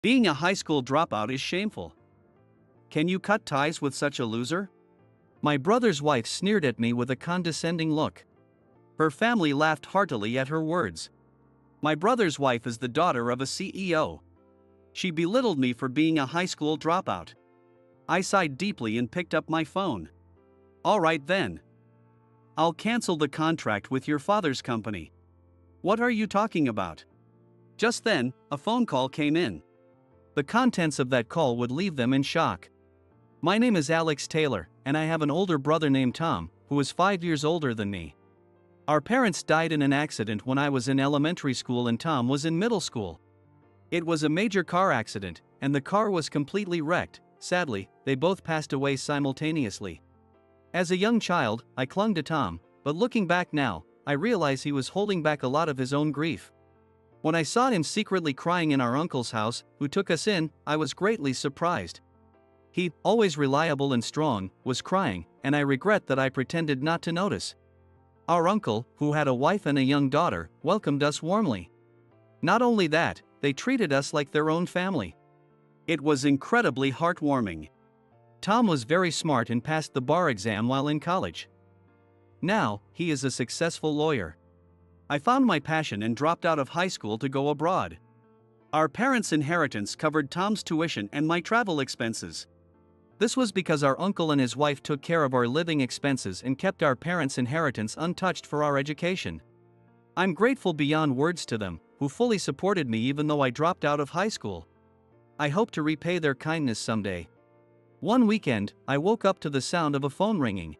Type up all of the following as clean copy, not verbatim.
Being a high school dropout is shameful. Can you cut ties with such a loser? My brother's wife sneered at me with a condescending look. Her family laughed heartily at her words. My brother's wife is the daughter of a CEO. She belittled me for being a high school dropout. I sighed deeply and picked up my phone. All right then. I'll cancel the contract with your father's company. What are you talking about? Just then, a phone call came in. The contents of that call would leave them in shock. My name is Alex Taylor, and I have an older brother named Tom, who is 5 years older than me. Our parents died in an accident when I was in elementary school and Tom was in middle school. It was a major car accident, and the car was completely wrecked. Sadly, they both passed away simultaneously. As a young child, I clung to Tom, but looking back now, I realize he was holding back a lot of his own grief. When I saw him secretly crying in our uncle's house, who took us in, I was greatly surprised. He, always reliable and strong, was crying, and I regret that I pretended not to notice. Our uncle, who had a wife and a young daughter, welcomed us warmly. Not only that, they treated us like their own family. It was incredibly heartwarming. Tom was very smart and passed the bar exam while in college. Now, he is a successful lawyer. I found my passion and dropped out of high school to go abroad. Our parents' inheritance covered Tom's tuition and my travel expenses. This was because our uncle and his wife took care of our living expenses and kept our parents' inheritance untouched for our education. I'm grateful beyond words to them, who fully supported me even though I dropped out of high school. I hope to repay their kindness someday. One weekend, I woke up to the sound of a phone ringing.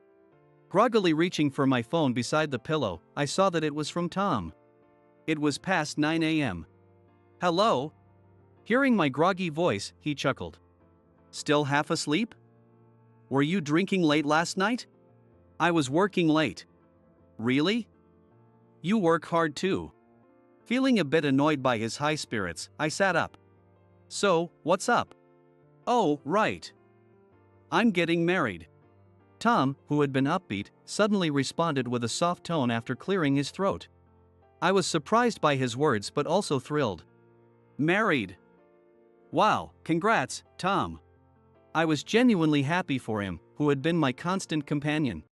Groggily reaching for my phone beside the pillow, I saw that it was from Tom. It was past 9 a.m. Hello? Hearing my groggy voice, he chuckled. Still half asleep? Were you drinking late last night? I was working late. Really? You work hard too. Feeling a bit annoyed by his high spirits, I sat up. So, what's up? Oh, right. I'm getting married. Tom, who had been upbeat, suddenly responded with a soft tone after clearing his throat. I was surprised by his words but also thrilled. Married. Wow, congrats, Tom. I was genuinely happy for him, who had been my constant companion.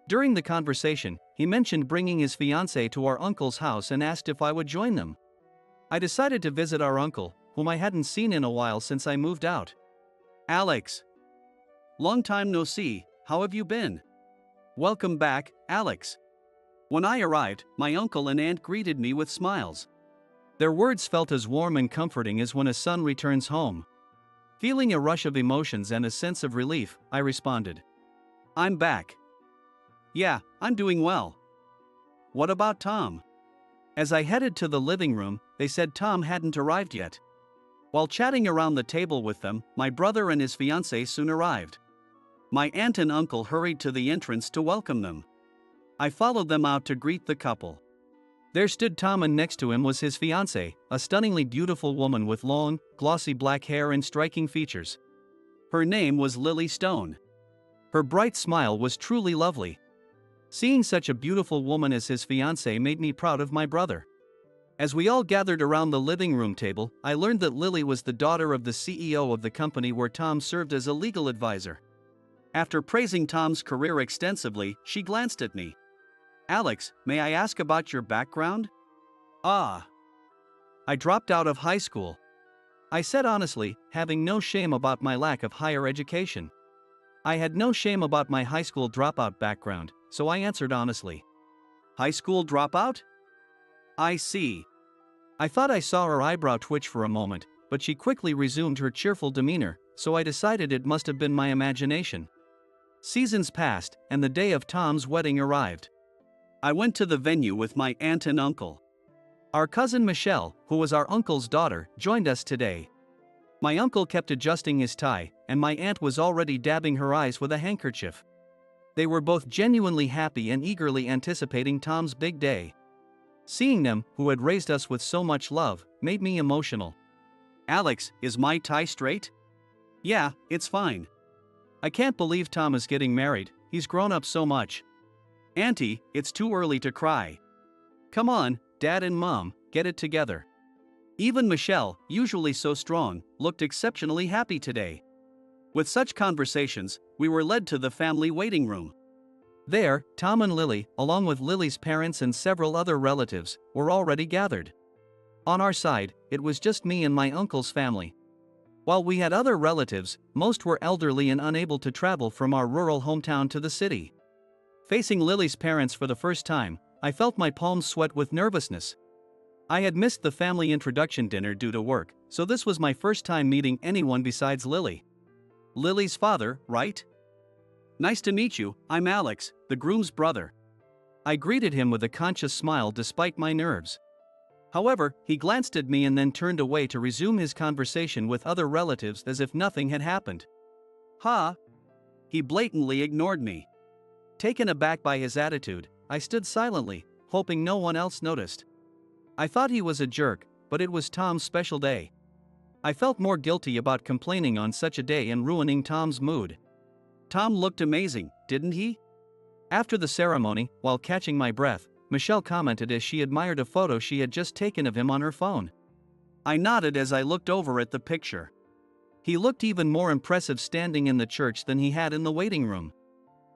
During the conversation, he mentioned bringing his fiancée to our uncle's house and asked if I would join them. I decided to visit our uncle, whom I hadn't seen in a while since I moved out. Alex. Long time no see, how have you been? Welcome back, Alex. When I arrived, my uncle and aunt greeted me with smiles. Their words felt as warm and comforting as when a son returns home. Feeling a rush of emotions and a sense of relief, I responded. I'm back. Yeah, I'm doing well. What about Tom? As I headed to the living room, they said Tom hadn't arrived yet. While chatting around the table with them, my brother and his fiancée soon arrived. My aunt and uncle hurried to the entrance to welcome them. I followed them out to greet the couple. There stood Tom, and next to him was his fiancée, a stunningly beautiful woman with long, glossy black hair and striking features. Her name was Lily Stone. Her bright smile was truly lovely. Seeing such a beautiful woman as his fiancée made me proud of my brother. As we all gathered around the living room table, I learned that Lily was the daughter of the CEO of the company where Tom served as a legal advisor. After praising Tom's career extensively, she glanced at me. Alex, may I ask about your background? I dropped out of high school. I said honestly, having no shame about my lack of higher education. I had no shame about my high school dropout background, so I answered honestly. High school dropout? I see. I thought I saw her eyebrow twitch for a moment, but she quickly resumed her cheerful demeanor, so I decided it must have been my imagination. Seasons passed, and the day of Tom's wedding arrived. I went to the venue with my aunt and uncle. Our cousin Michelle, who was our uncle's daughter, joined us today. My uncle kept adjusting his tie, and my aunt was already dabbing her eyes with a handkerchief. They were both genuinely happy and eagerly anticipating Tom's big day. Seeing them, who had raised us with so much love, made me emotional. Alex, is my tie straight? Yeah, it's fine. I can't believe Tom is getting married, he's grown up so much. Auntie, it's too early to cry. Come on, Dad and Mom, get it together. Even Michelle, usually so strong, looked exceptionally happy today. With such conversations, we were led to the family waiting room. There, Tom and Lily, along with Lily's parents and several other relatives, were already gathered. On our side, it was just me and my uncle's family. While we had other relatives, most were elderly and unable to travel from our rural hometown to the city. Facing Lily's parents for the first time, I felt my palms sweat with nervousness. I had missed the family introduction dinner due to work, so this was my first time meeting anyone besides Lily. Lily's father, right? Nice to meet you, I'm Alex, the groom's brother. I greeted him with a conscious smile despite my nerves. However, he glanced at me and then turned away to resume his conversation with other relatives as if nothing had happened. Ha! He blatantly ignored me. Taken aback by his attitude, I stood silently, hoping no one else noticed. I thought he was a jerk, but it was Tom's special day. I felt more guilty about complaining on such a day and ruining Tom's mood. Tom looked amazing, didn't he? After the ceremony, while catching my breath, Michelle commented as she admired a photo she had just taken of him on her phone. I nodded as I looked over at the picture. He looked even more impressive standing in the church than he had in the waiting room.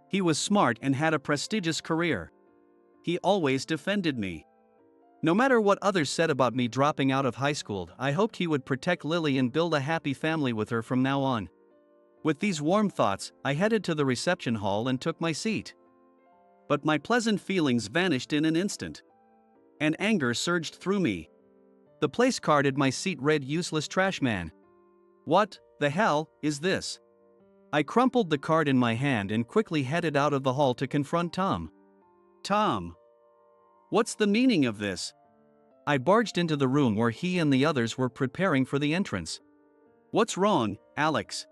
He was smart and had a prestigious career. He always defended me. No matter what others said about me dropping out of high school, I hoped he would protect Lily and build a happy family with her from now on. With these warm thoughts, I headed to the reception hall and took my seat. But my pleasant feelings vanished in an instant. And anger surged through me. The place card at my seat read "Useless Trash Man." What the hell is this? I crumpled the card in my hand and quickly headed out of the hall to confront Tom. Tom! What's the meaning of this? I barged into the room where he and the others were preparing for the entrance. What's wrong, Alex?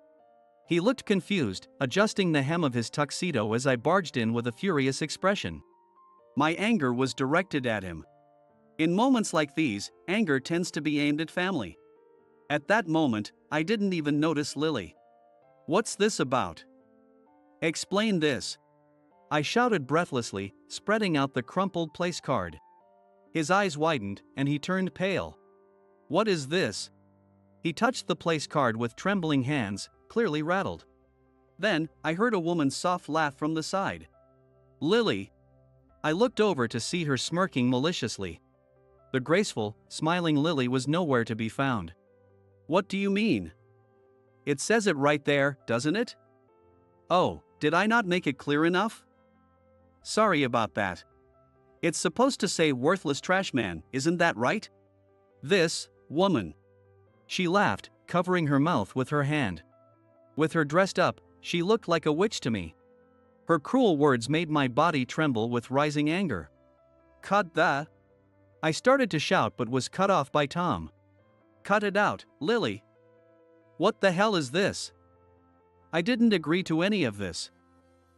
He looked confused, adjusting the hem of his tuxedo as I barged in with a furious expression. My anger was directed at him. In moments like these, anger tends to be aimed at family. At that moment, I didn't even notice Lily. What's this about? Explain this. I shouted breathlessly, spreading out the crumpled place card. His eyes widened, and he turned pale. What is this? He touched the place card with trembling hands, clearly rattled. Then, I heard a woman's soft laugh from the side. Lily! I looked over to see her smirking maliciously. The graceful, smiling Lily was nowhere to be found. What do you mean? It says it right there, doesn't it? Oh, did I not make it clear enough? Sorry about that. It's supposed to say worthless trash man, isn't that right? This woman. She laughed, covering her mouth with her hand. With her dressed up, she looked like a witch to me. Her cruel words made my body tremble with rising anger. Cut the... I started to shout but was cut off by Tom. Cut it out, Lily. What the hell is this? I didn't agree to any of this.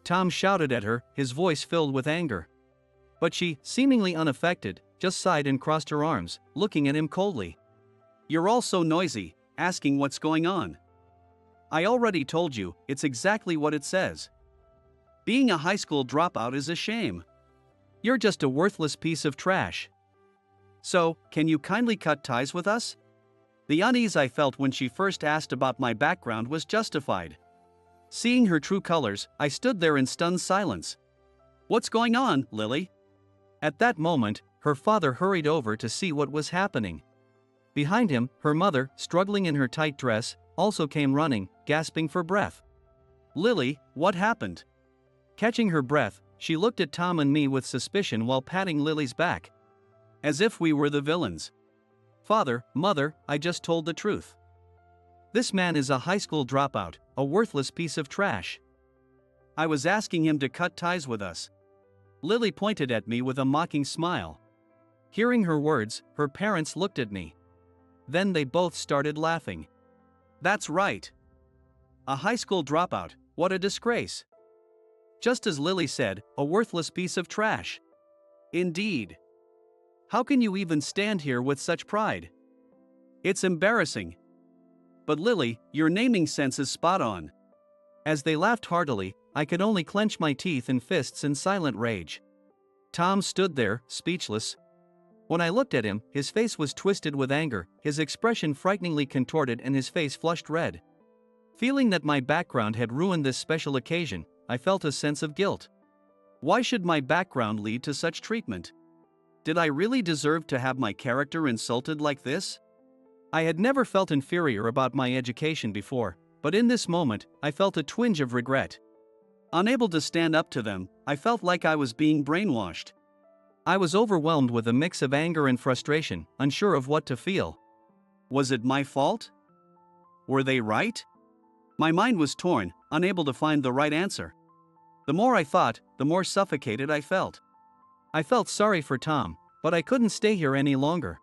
Tom shouted at her, his voice filled with anger. But she, seemingly unaffected, just sighed and crossed her arms, looking at him coldly. You're all so noisy, asking what's going on. I already told you, it's exactly what it says. Being a high school dropout is a shame. You're just a worthless piece of trash. So, can you kindly cut ties with us? The unease I felt when she first asked about my background was justified. Seeing her true colors, I stood there in stunned silence. What's going on, Lily? At that moment, her father hurried over to see what was happening. Behind him, her mother, struggling in her tight dress, also came running, gasping for breath. Lily, what happened? Catching her breath, she looked at Tom and me with suspicion while patting Lily's back. As if we were the villains. Father, mother, I just told the truth. This man is a high school dropout, a worthless piece of trash. I was asking him to cut ties with us. Lily pointed at me with a mocking smile. Hearing her words, her parents looked at me. Then they both started laughing. That's right. A high school dropout, what a disgrace. Just as Lily said, a worthless piece of trash. Indeed. How can you even stand here with such pride? It's embarrassing. But Lily, your naming sense is spot on. As they laughed heartily, I could only clench my teeth and fists in silent rage. Tom stood there, speechless. When I looked at him, his face was twisted with anger, his expression frighteningly contorted and his face flushed red. Feeling that my background had ruined this special occasion, I felt a sense of guilt. Why should my background lead to such treatment? Did I really deserve to have my character insulted like this? I had never felt inferior about my education before, but in this moment, I felt a twinge of regret. Unable to stand up to them, I felt like I was being brainwashed. I was overwhelmed with a mix of anger and frustration, unsure of what to feel. Was it my fault? Were they right? My mind was torn, unable to find the right answer. The more I thought, the more suffocated I felt. I felt sorry for Tom, but I couldn't stay here any longer.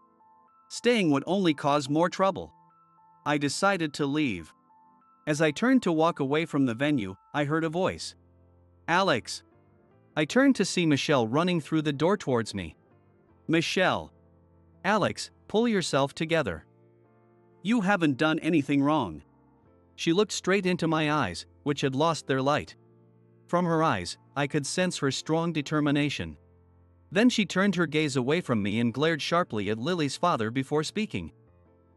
Staying would only cause more trouble. I decided to leave. As I turned to walk away from the venue, I heard a voice. Alex. I turned to see Michelle running through the door towards me. Michelle. Alex, pull yourself together. You haven't done anything wrong. She looked straight into my eyes, which had lost their light. From her eyes, I could sense her strong determination. Then she turned her gaze away from me and glared sharply at Lily's father before speaking.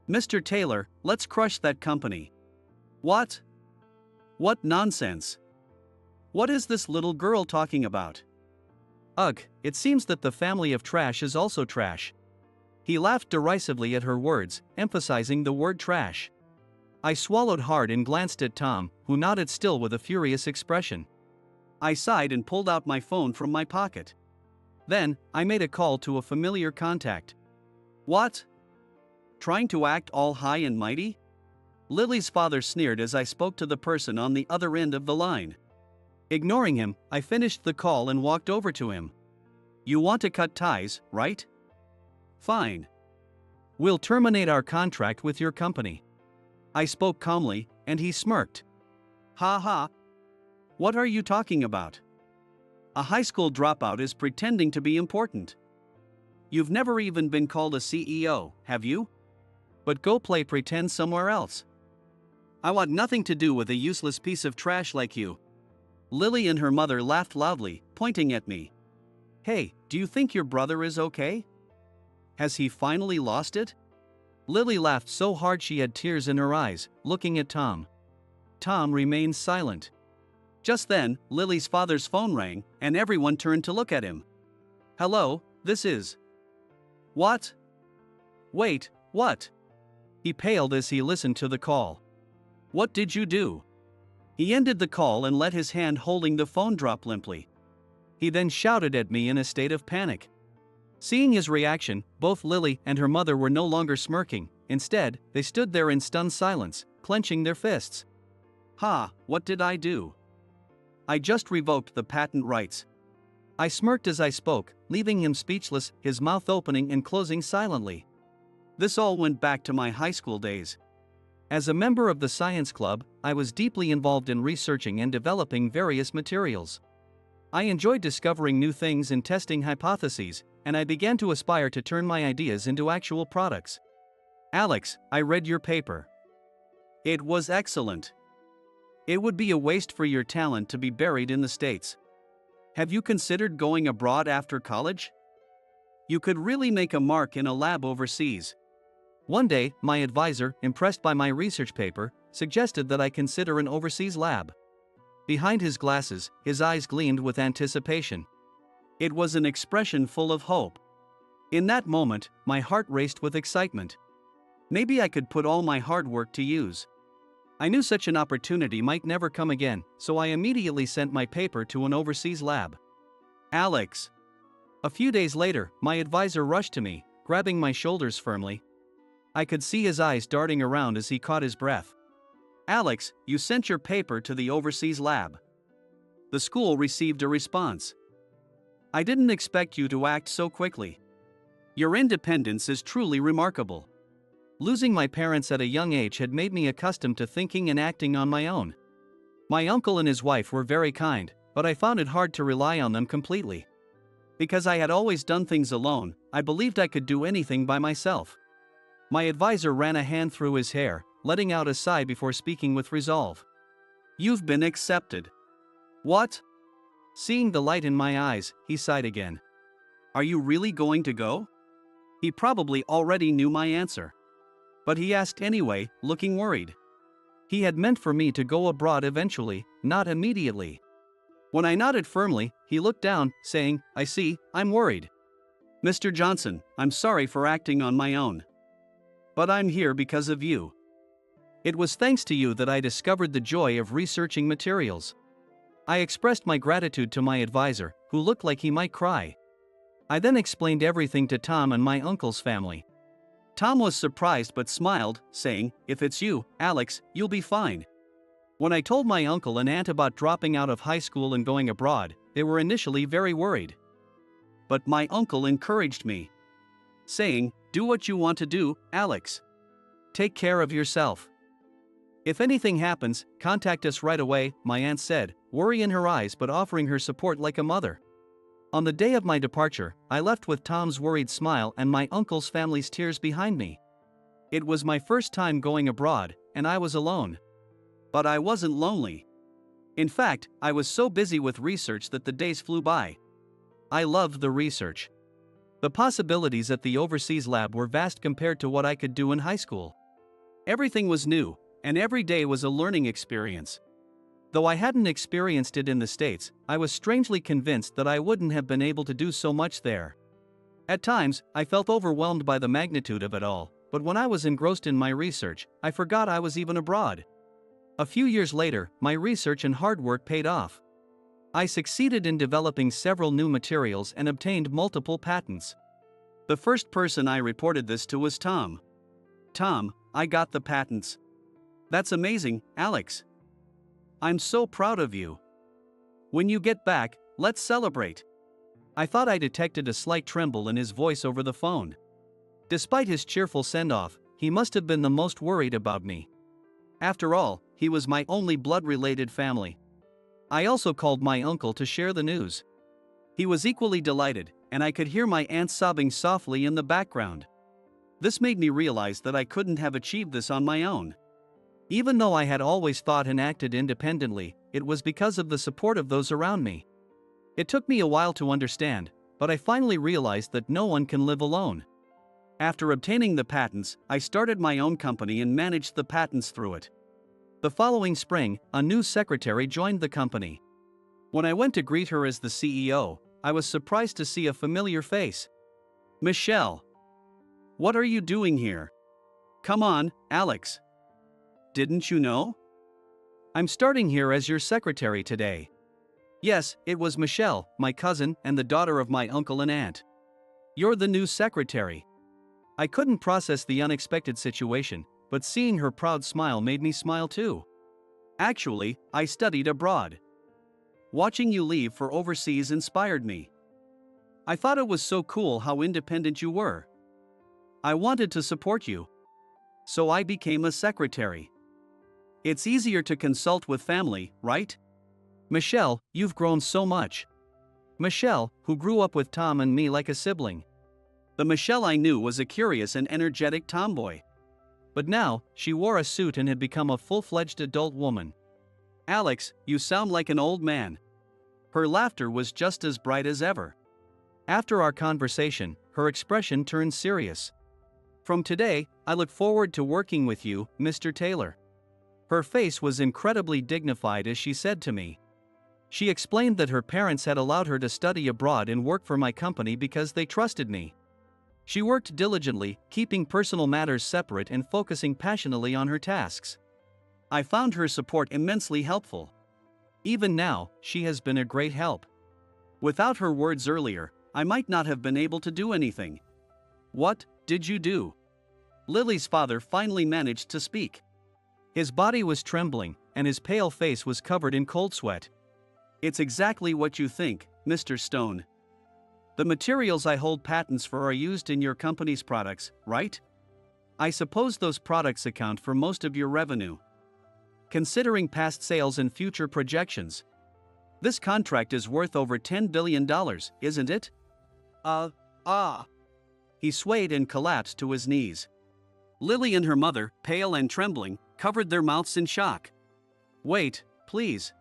Mr. Taylor, let's crush that company. What? What nonsense? What is this little girl talking about? Ugh, it seems that the family of trash is also trash. He laughed derisively at her words, emphasizing the word trash. I swallowed hard and glanced at Tom, who nodded still with a furious expression. I sighed and pulled out my phone from my pocket. Then, I made a call to a familiar contact. What? Trying to act all high and mighty? Lily's father sneered as I spoke to the person on the other end of the line. Ignoring him, I finished the call and walked over to him. You want to cut ties, right? Fine. We'll terminate our contract with your company. I spoke calmly, and he smirked. Ha ha. What are you talking about? A high school dropout is pretending to be important. You've never even been called a CEO, have you? But go play pretend somewhere else. I want nothing to do with a useless piece of trash like you. Lily and her mother laughed loudly, pointing at me. Hey, do you think your brother is okay? Has he finally lost it? Lily laughed so hard she had tears in her eyes, looking at Tom. Tom remained silent. Just then, Lily's father's phone rang, and everyone turned to look at him. Hello, this is... What? Wait, what? He paled as he listened to the call. What did you do? He ended the call and let his hand holding the phone drop limply. He then shouted at me in a state of panic. Seeing his reaction, both Lily and her mother were no longer smirking. Instead, they stood there in stunned silence, clenching their fists. Ha, what did I do? I just revoked the patent rights. I smirked as I spoke, leaving him speechless, his mouth opening and closing silently. This all went back to my high school days. As a member of the science club, I was deeply involved in researching and developing various materials. I enjoyed discovering new things and testing hypotheses, and I began to aspire to turn my ideas into actual products. Alex, I read your paper. It was excellent. It would be a waste for your talent to be buried in the States. Have you considered going abroad after college? You could really make a mark in a lab overseas. One day, my advisor, impressed by my research paper, suggested that I consider an overseas lab. Behind his glasses, his eyes gleamed with anticipation. It was an expression full of hope. In that moment, my heart raced with excitement. Maybe I could put all my hard work to use. I knew such an opportunity might never come again, so I immediately sent my paper to an overseas lab. Alex. A few days later, my advisor rushed to me, grabbing my shoulders firmly. I could see his eyes darting around as he caught his breath. Alex, you sent your paper to the overseas lab. The school received a response. I didn't expect you to act so quickly. Your independence is truly remarkable. Losing my parents at a young age had made me accustomed to thinking and acting on my own. My uncle and his wife were very kind, but I found it hard to rely on them completely. Because I had always done things alone, I believed I could do anything by myself. My advisor ran a hand through his hair, letting out a sigh before speaking with resolve. You've been accepted. What? Seeing the light in my eyes, he sighed again. Are you really going to go? He probably already knew my answer. But he asked anyway, looking worried. He had meant for me to go abroad eventually, not immediately. When I nodded firmly, he looked down, saying, "I see, I'm worried. Mr. Johnson, I'm sorry for acting on my own. But I'm here because of you. It was thanks to you that I discovered the joy of researching materials." I expressed my gratitude to my advisor, who looked like he might cry. I then explained everything to Tom and my uncle's family. Tom was surprised but smiled, saying, "If it's you, Alex, you'll be fine." When I told my uncle and aunt about dropping out of high school and going abroad, they were initially very worried. But my uncle encouraged me, saying, "Do what you want to do, Alex. Take care of yourself. If anything happens, contact us right away," my aunt said, worry in her eyes but offering her support like a mother. On the day of my departure, I left with Tom's worried smile and my uncle's family's tears behind me. It was my first time going abroad, and I was alone. But I wasn't lonely. In fact, I was so busy with research that the days flew by. I loved the research. The possibilities at the overseas lab were vast compared to what I could do in high school. Everything was new, and every day was a learning experience. Though I hadn't experienced it in the States, I was strangely convinced that I wouldn't have been able to do so much there. At times, I felt overwhelmed by the magnitude of it all, but when I was engrossed in my research, I forgot I was even abroad. A few years later, my research and hard work paid off. I succeeded in developing several new materials and obtained multiple patents. The first person I reported this to was Tom. "Tom, I got the patents." "That's amazing, Alex. I'm so proud of you. When you get back, let's celebrate." I thought I detected a slight tremble in his voice over the phone. Despite his cheerful send-off, he must have been the most worried about me. After all, he was my only blood-related family. I also called my uncle to share the news. He was equally delighted, and I could hear my aunt sobbing softly in the background. This made me realize that I couldn't have achieved this on my own. Even though I had always thought and acted independently, it was because of the support of those around me. It took me a while to understand, but I finally realized that no one can live alone. After obtaining the patents, I started my own company and managed the patents through it. The following spring, a new secretary joined the company. When I went to greet her as the CEO, I was surprised to see a familiar face. "Michelle. What are you doing here? Come on, Alex. Didn't you know? I'm starting here as your secretary today." Yes, it was Michelle, my cousin and the daughter of my uncle and aunt. "You're the new secretary." I couldn't process the unexpected situation, but seeing her proud smile made me smile too. "Actually, I studied abroad. Watching you leave for overseas inspired me. I thought it was so cool how independent you were. I wanted to support you. So I became a secretary. It's easier to consult with family, right? Michelle, you've grown so much." Michelle, who grew up with Tom and me like a sibling. The Michelle I knew was a curious and energetic tomboy. But now, she wore a suit and had become a full-fledged adult woman. "Alex, you sound like an old man." Her laughter was just as bright as ever. After our conversation, her expression turned serious. "From today, I look forward to working with you, Mr. Taylor." Her face was incredibly dignified as she said to me. She explained that her parents had allowed her to study abroad and work for my company because they trusted me. She worked diligently, keeping personal matters separate and focusing passionately on her tasks. I found her support immensely helpful. Even now, she has been a great help. Without her words earlier, I might not have been able to do anything. "What did you do?" Lily's father finally managed to speak. His body was trembling, and his pale face was covered in cold sweat. "It's exactly what you think, Mr. Stone. The materials I hold patents for are used in your company's products, right? I suppose those products account for most of your revenue. Considering past sales and future projections, this contract is worth over $10 billion, isn't it?" He swayed and collapsed to his knees. Lily and her mother, pale and trembling, covered their mouths in shock. "Wait, please.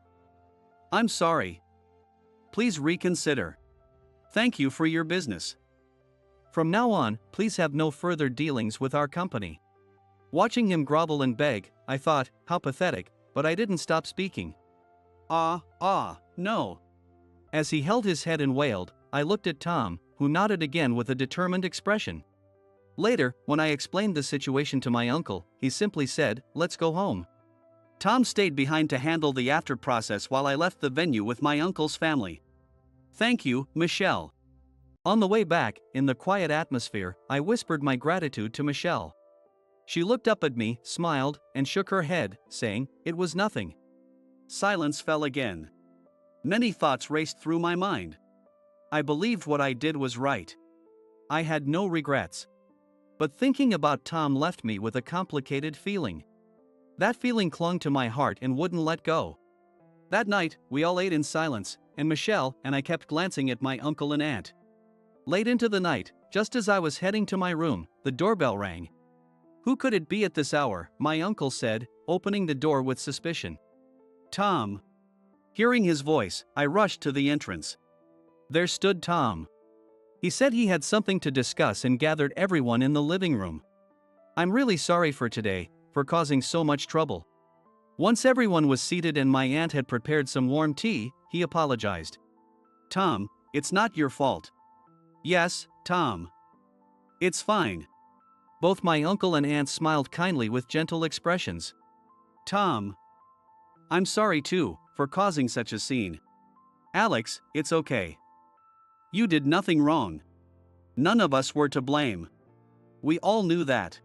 I'm sorry. Please reconsider. Thank you for your business." From now on, please have no further dealings with our company." Watching him grovel and beg, I thought, how pathetic, but I didn't stop speaking. No. As he held his head and wailed, I looked at Tom, who nodded again with a determined expression. Later, when I explained the situation to my uncle, he simply said, "Let's go home." Tom stayed behind to handle the after process while I left the venue with my uncle's family. "Thank you, Michelle." On the way back, in the quiet atmosphere, I whispered my gratitude to Michelle. She looked up at me, smiled, and shook her head, saying, "It was nothing." Silence fell again. Many thoughts raced through my mind. I believed what I did was right. I had no regrets. But thinking about Tom left me with a complicated feeling. That feeling clung to my heart and wouldn't let go. That night, we all ate in silence, and Michelle and I kept glancing at my uncle and aunt. Late into the night, just as I was heading to my room, the doorbell rang. "Who could it be at this hour?" my uncle said, opening the door with suspicion. "Tom." Hearing his voice, I rushed to the entrance. There stood Tom. He said he had something to discuss and gathered everyone in the living room. "I'm really sorry for today, for causing so much trouble." Once everyone was seated and my aunt had prepared some warm tea, he apologized. "Tom, it's not your fault." "Yes, Tom. It's fine." Both my uncle and aunt smiled kindly with gentle expressions. "Tom. I'm sorry too, for causing such a scene." "Alex, it's okay. You did nothing wrong. None of us were to blame. We all knew that."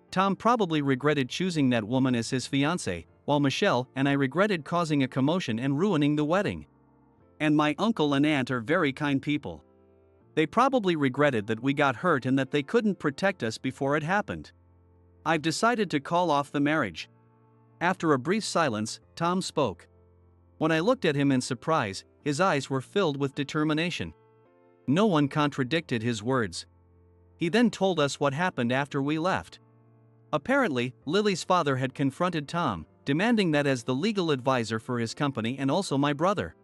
Tom probably regretted choosing that woman as his fiancée, while Michelle and I regretted causing a commotion and ruining the wedding. And my uncle and aunt are very kind people. They probably regretted that we got hurt and that they couldn't protect us before it happened. I've decided to call off the marriage." After a brief silence, Tom spoke. When I looked at him in surprise, his eyes were filled with determination. No one contradicted his words. He then told us what happened after we left. Apparently, Lily's father had confronted Tom, demanding that as the legal advisor for his company and also my brother,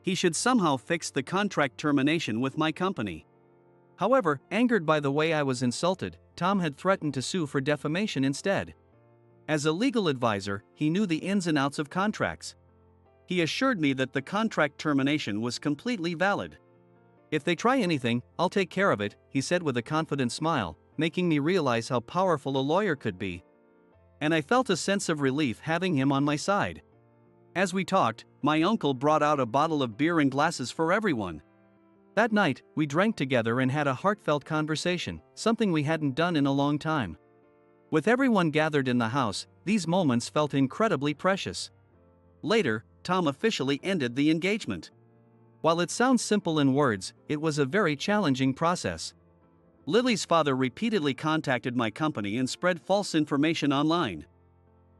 he should somehow fix the contract termination with my company. However, angered by the way I was insulted, Tom had threatened to sue for defamation instead. As a legal advisor, he knew the ins and outs of contracts. He assured me that the contract termination was completely valid. "If they try anything, I'll take care of it," he said with a confident smile, making me realize how powerful a lawyer could be. And I felt a sense of relief having him on my side. As we talked, my uncle brought out a bottle of beer and glasses for everyone. That night, we drank together and had a heartfelt conversation, something we hadn't done in a long time. With everyone gathered in the house, these moments felt incredibly precious. Later, Tom officially ended the engagement. While it sounds simple in words, it was a very challenging process. Lily's father repeatedly contacted my company and spread false information online.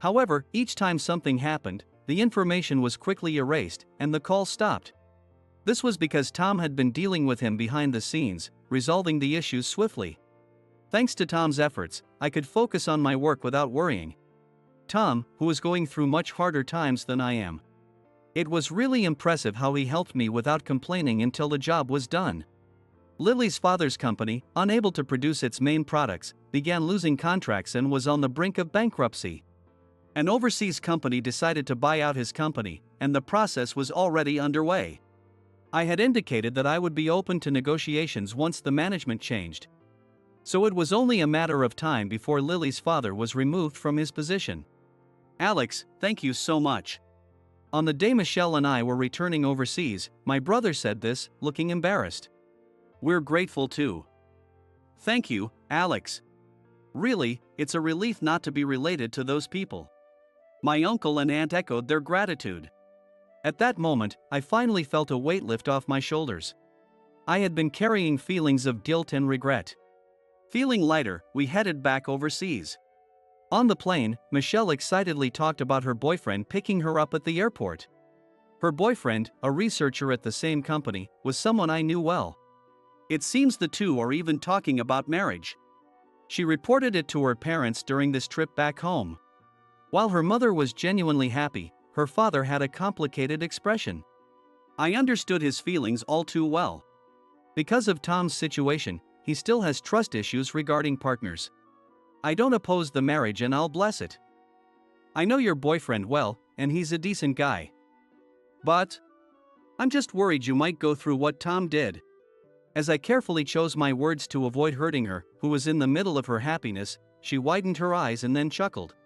However, each time something happened, the information was quickly erased, and the call stopped. This was because Tom had been dealing with him behind the scenes, resolving the issues swiftly. Thanks to Tom's efforts, I could focus on my work without worrying. Tom, who was going through much harder times than I am. It was really impressive how he helped me without complaining until the job was done. Lily's father's company, unable to produce its main products, began losing contracts and was on the brink of bankruptcy. An overseas company decided to buy out his company, and the process was already underway. I had indicated that I would be open to negotiations once the management changed. So it was only a matter of time before Lily's father was removed from his position. "Alex, thank you so much." On the day Michelle and I were returning overseas, my brother said this, looking embarrassed. "We're grateful too." "Thank you, Alex. Really, it's a relief not to be related to those people." My uncle and aunt echoed their gratitude. At that moment, I finally felt a weight lift off my shoulders. I had been carrying feelings of guilt and regret. Feeling lighter, we headed back overseas. On the plane, Michelle excitedly talked about her boyfriend picking her up at the airport. Her boyfriend, a researcher at the same company, was someone I knew well. It seems the two are even talking about marriage. She reported it to her parents during this trip back home. While her mother was genuinely happy, her father had a complicated expression. I understood his feelings all too well. Because of Tom's situation, he still has trust issues regarding partners. I don't oppose the marriage and I'll bless it. I know your boyfriend well, and he's a decent guy. But I'm just worried you might go through what Tom did. As I carefully chose my words to avoid hurting her, who was in the middle of her happiness, she widened her eyes and then chuckled.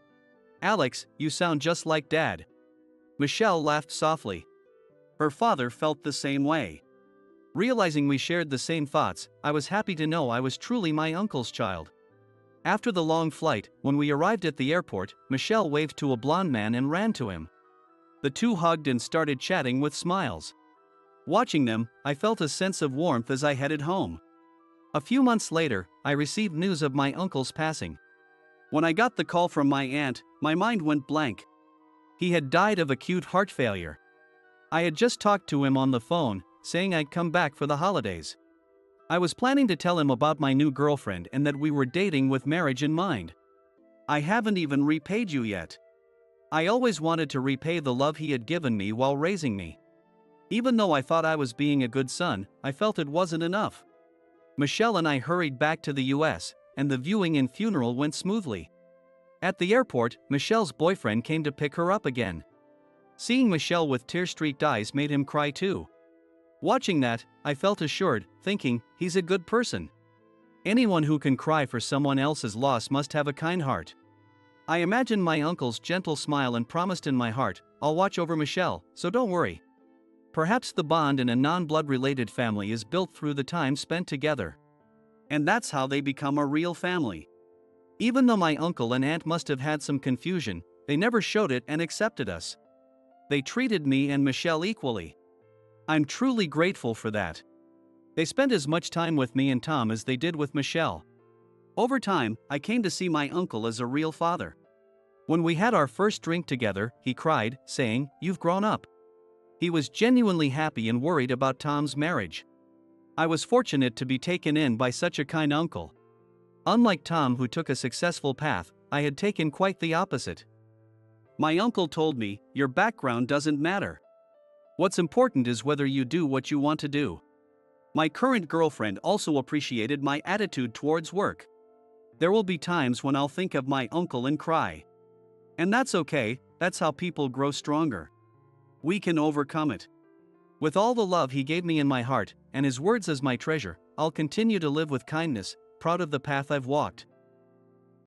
Alex, you sound just like Dad. Michelle laughed softly. Her father felt the same way. Realizing we shared the same thoughts, I was happy to know I was truly my uncle's child. After the long flight, when we arrived at the airport, Michelle waved to a blond man and ran to him. The two hugged and started chatting with smiles. Watching them, I felt a sense of warmth as I headed home. A few months later, I received news of my uncle's passing. When I got the call from my aunt, my mind went blank. He had died of acute heart failure. I had just talked to him on the phone, saying I'd come back for the holidays. I was planning to tell him about my new girlfriend and that we were dating with marriage in mind. I haven't even repaid you yet. I always wanted to repay the love he had given me while raising me. Even though I thought I was being a good son, I felt it wasn't enough. Michelle and I hurried back to the US, and the viewing and funeral went smoothly. At the airport, Michelle's boyfriend came to pick her up again. Seeing Michelle with tear-streaked eyes made him cry too. Watching that, I felt assured, thinking, he's a good person. Anyone who can cry for someone else's loss must have a kind heart. I imagined my uncle's gentle smile and promised in my heart, I'll watch over Michelle, so don't worry. Perhaps the bond in a non-blood related family is built through the time spent together. And that's how they become a real family. Even though my uncle and aunt must have had some confusion, they never showed it and accepted us. They treated me and Michelle equally. I'm truly grateful for that. They spent as much time with me and Tom as they did with Michelle. Over time, I came to see my uncle as a real father. When we had our first drink together, he cried, saying, "You've grown up." He was genuinely happy and worried about Tom's marriage. I was fortunate to be taken in by such a kind uncle. Unlike Tom, who took a successful path, I had taken quite the opposite. My uncle told me, "Your background doesn't matter. What's important is whether you do what you want to do." My current girlfriend also appreciated my attitude towards work. There will be times when I'll think of my uncle and cry. And that's okay, that's how people grow stronger. We can overcome it. With all the love he gave me in my heart, and his words as my treasure, I'll continue to live with kindness, proud of the path I've walked.